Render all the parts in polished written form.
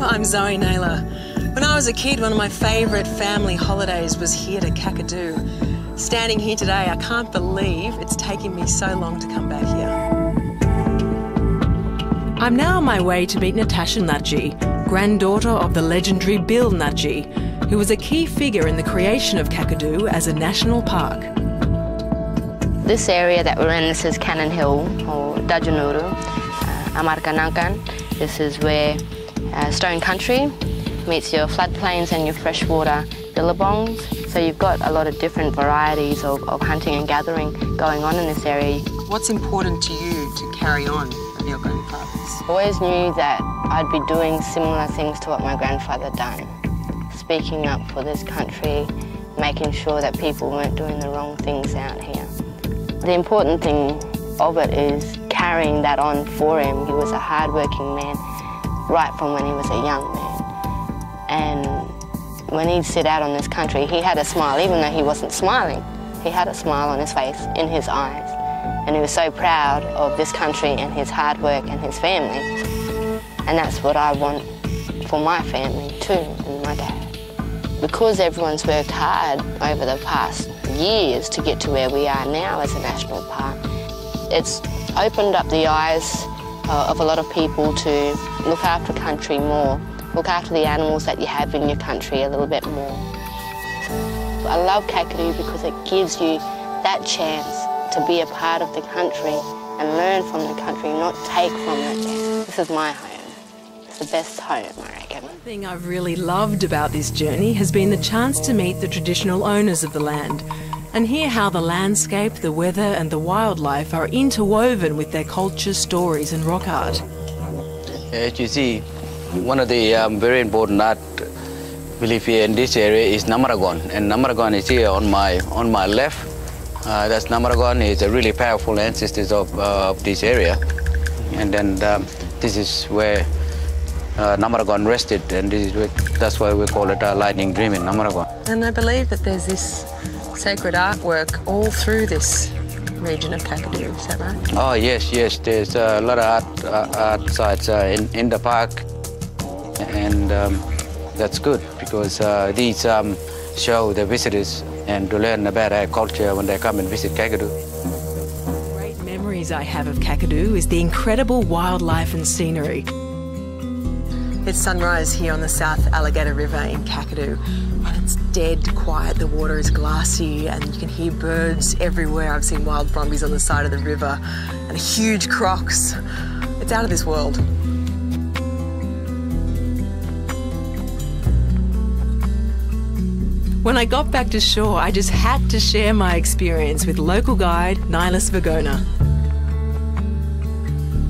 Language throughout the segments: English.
I'm Zoe Naylor. When I was a kid, one of my favourite family holidays was here to Kakadu. Standing here today, I can't believe it's taken me so long to come back here. I'm now on my way to meet Natasha Nudgee, granddaughter of the legendary Bill Nudgee, who was a key figure in the creation of Kakadu as a national park. This area that we're in, this is Cannon Hill, or Dajanuru, Amarkanangkan. This is where Stone Country meets your floodplains and your freshwater billabongs. So you've got a lot of different varieties of hunting and gathering going on in this area. What's important to you to carry on with your grandfather's? I always knew that I'd be doing similar things to what my grandfather done. Speaking up for this country, making sure that people weren't doing the wrong things out here. The important thing of it is carrying that on for him. He was a hard-working man right from when he was a young man. And when he'd sit out on this country, he had a smile, even though he wasn't smiling. He had a smile on his face, in his eyes. And he was so proud of this country and his hard work and his family. And that's what I want for my family too, and my dad. Because everyone's worked hard over the past years to get to where we are now as a national park, it's opened up the eyes of a lot of people to look after country more, look after the animals that you have in your country a little bit more. I love Kakadu because it gives you that chance to be a part of the country and learn from the country, not take from it. This is my home. It's the best home, I reckon. One thing I've really loved about this journey has been the chance to meet the traditional owners of the land and hear how the landscape, the weather and the wildlife are interwoven with their culture, stories and rock art. As you see, one of the very important art we live here in this area is Namaragon, and Namaragon is here on my left. That's Namaragon. Is a really powerful ancestors of this area, and then this is where Namaragon rested, and that's why we call it a lightning dream in Namaragon. And I believe that there's this sacred artwork all through this region of Kakadu, is that right? Oh yes, yes. There's a lot of art sites in the park, and that's good because these show the visitors and to learn about our culture when they come and visit Kakadu. Great memories I have of Kakadu is the incredible wildlife and scenery. It's sunrise here on the South Alligator River in Kakadu, and it's dead quiet. The water is glassy and you can hear birds everywhere. I've seen wild brumbies on the side of the river and huge crocs. It's out of this world. When I got back to shore, I just had to share my experience with local guide Niles Vergona.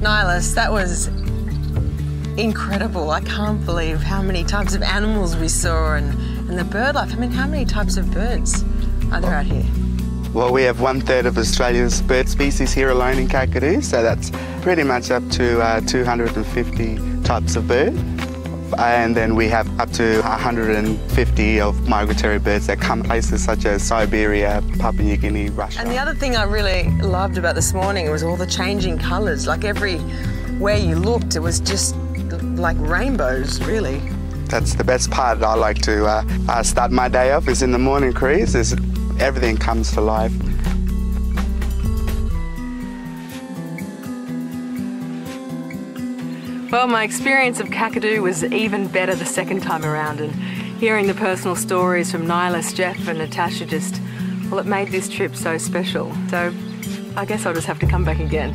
Niles, that was incredible. I can't believe how many types of animals we saw and the bird life. I mean, how many types of birds are there out here? Well, we have 1/3 of Australia's bird species here alone in Kakadu, so that's pretty much up to 250 types of bird. And then we have up to 150 of migratory birds that come places such as Siberia, Papua New Guinea, Russia. And the other thing I really loved about this morning was all the changing colours. Like everywhere you looked, it was just like rainbows, really. That's the best part I like to start my day off is in the morning cruise, is everything comes to life. Well, my experience of Kakadu was even better the second time around, and hearing the personal stories from Niles, Jeff and Natasha well, it made this trip so special. So I guess I'll just have to come back again.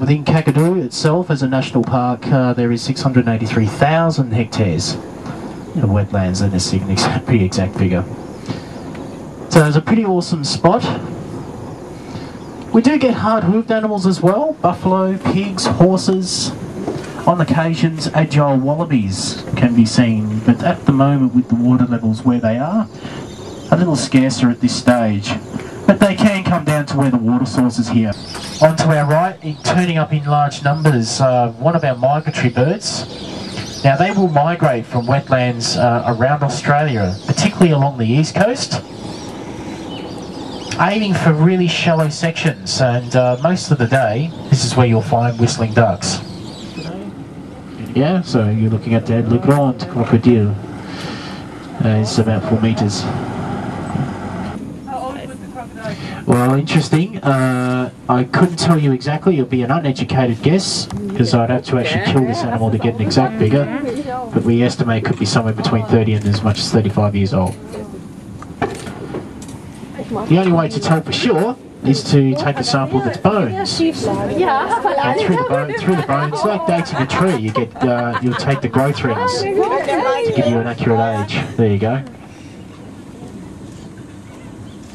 Within Kakadu itself, as a national park, there is 683,000 hectares of wetlands, and it's a pretty exact figure. So it's a pretty awesome spot. We do get hard-hooved animals as well: buffalo, pigs, horses. On occasions, agile wallabies can be seen, but at the moment, with the water levels where they are, a little scarcer at this stage. But they can come down to where the water source is here. On to our right, turning up in large numbers, one of our migratory birds. Now they will migrate from wetlands around Australia, particularly along the east coast, aiming for really shallow sections, and most of the day this is where you'll find whistling ducks. Yeah, so you're looking at the Le Grand Crocodile. It's about 4 metres. Well, interesting. I couldn't tell you exactly. It'll be an uneducated guess, because I'd have to actually kill this animal to get an exact figure. But we estimate it could be somewhere between 30 and as much as 35 years old. The only way to tell for sure is to take a sample of its bones. And through the bones, like dating a tree, you get you'll take the growth rings to give you an accurate age. There you go.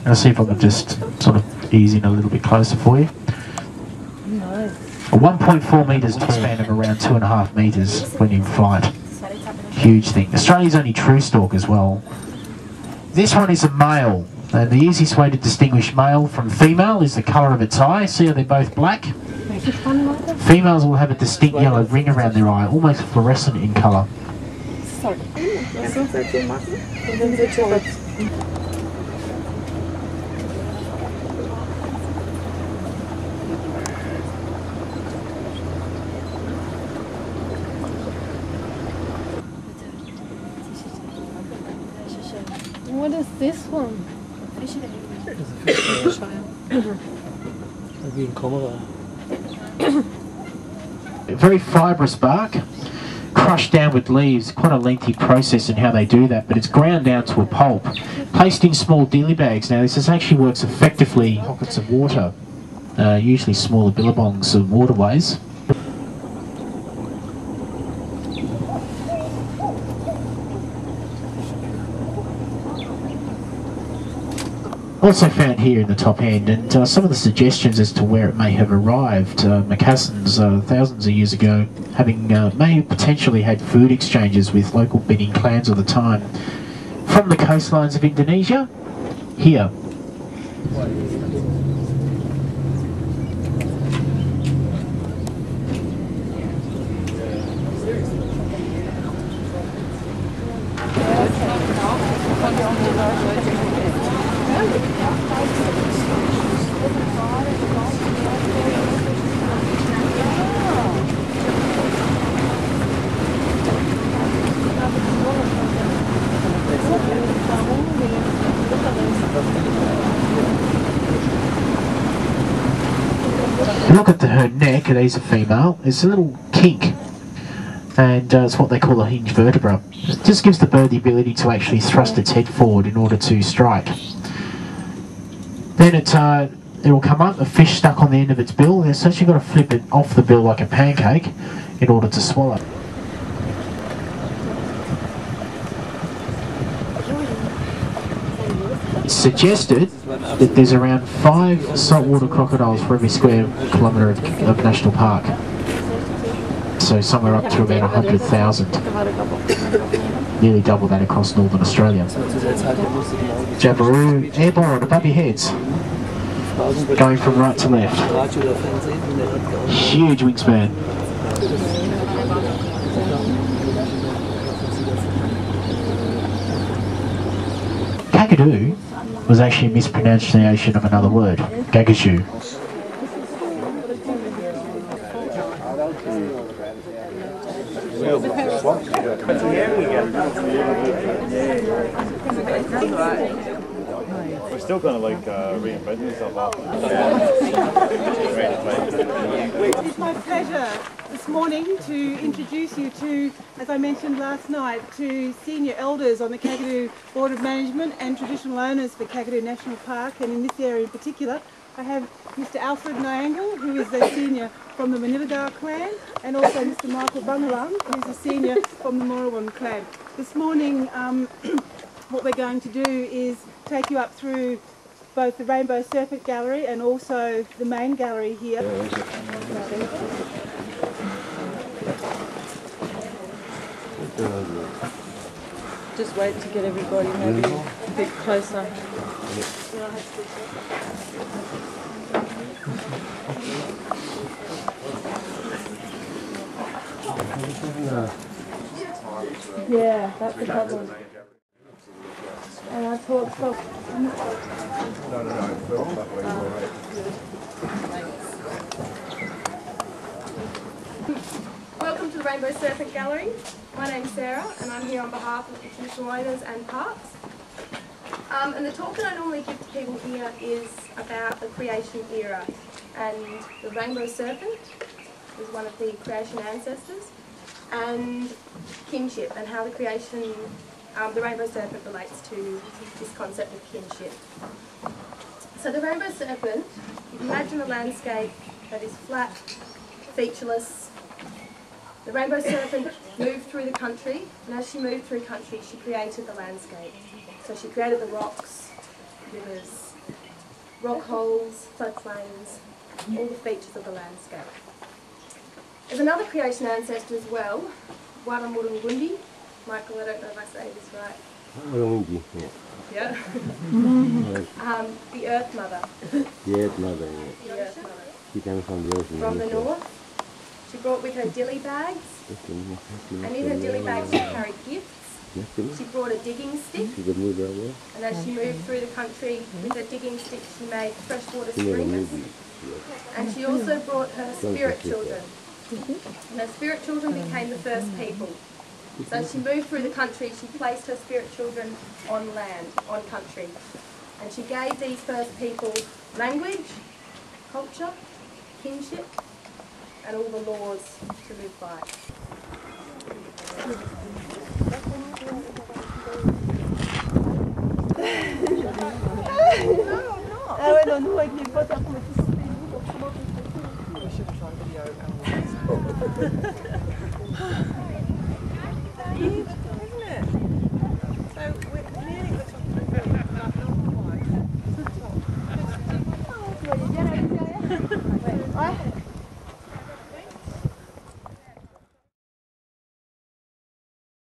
I'll see if I can just sort of ease in a little bit closer for you. A 1.4 metres wingspan of around 2.5 metres when in flight. Huge thing. Australia's only true stork as well. This one is a male, and the easiest way to distinguish male from female is the colour of its eye. See how they're both black? Females will have a distinct yellow ring around their eye, almost fluorescent in colour. What is this one? Very fibrous bark, crushed down with leaves. Quite a lengthy process in how they do that, but it's ground down to a pulp, placed in small dilly bags. Now this actually works effectively in pockets of water, usually smaller billabongs of waterways. Also found here in the top end, and some of the suggestions as to where it may have arrived. Macassans, thousands of years ago, having may have potentially had food exchanges with local Benin clans of the time. From the coastlines of Indonesia, here. Look at her neck, it is a female. It's a little kink, and it's what they call a hinge vertebra. It just gives the bird the ability to actually thrust its head forward in order to strike. Then it'll come up, a fish stuck on the end of its bill. It's actually got to flip it off the bill like a pancake in order to swallow. It's suggested that there's around 5 saltwater crocodiles for every square kilometre of national park. So somewhere up to about 100,000. Nearly double that across northern Australia. Jabiru, airborne above your heads. Going from right to left. Huge wingspan. Kakadu was actually a mispronunciation of another word, Gagaju. We're still going to reinvent yourself. It's my pleasure this morning to introduce you to, as I mentioned last night, to senior elders on the Kakadu Board of Management and traditional owners for Kakadu National Park, and in this area in particular, I have Mr. Alfred Nyangle, who is a senior from the Maniligar clan, and also Mr. Michael Bungalang, who's a senior from the Morawan clan. This morning, what we're going to do is take you up through both the Rainbow Serpent Gallery and also the main gallery here. Just wait to get everybody maybe a bit closer. Yeah, that's the problem. And I thought so. Welcome to the Rainbow Serpent Gallery. My name's Sarah and I'm here on behalf of the traditional owners and parks. And the talk that I normally give to people here is about the creation era, and the rainbow serpent is one of the creation ancestors, and kinship and how the creation, the rainbow serpent relates to this concept of kinship. So the rainbow serpent, you can imagine a landscape that is flat, featureless. The rainbow serpent moved through the country, and as she moved through country, she created the landscape. So she created the rocks, rivers, rock holes, floodplains, all the features of the landscape. There's another creation ancestor as well, Waramurungundi. Michael, I don't know if I say this right. Waramurungundi, yeah. The Earth Mother. The Earth Mother, yeah. The Earth Mother. She came from the ocean. From the north. She brought with her dilly bags, and in her dilly bags she carried gifts. She brought a digging stick, and as she moved through the country with her digging stick she made freshwater springs. And she also brought her spirit children, and her spirit children became the first people. So as she moved through the country, she placed her spirit children on land, on country, and she gave these first people language, culture, kinship, and all the laws to live by. Ah ouais, non, nous avec les potes, on est tous We should try video and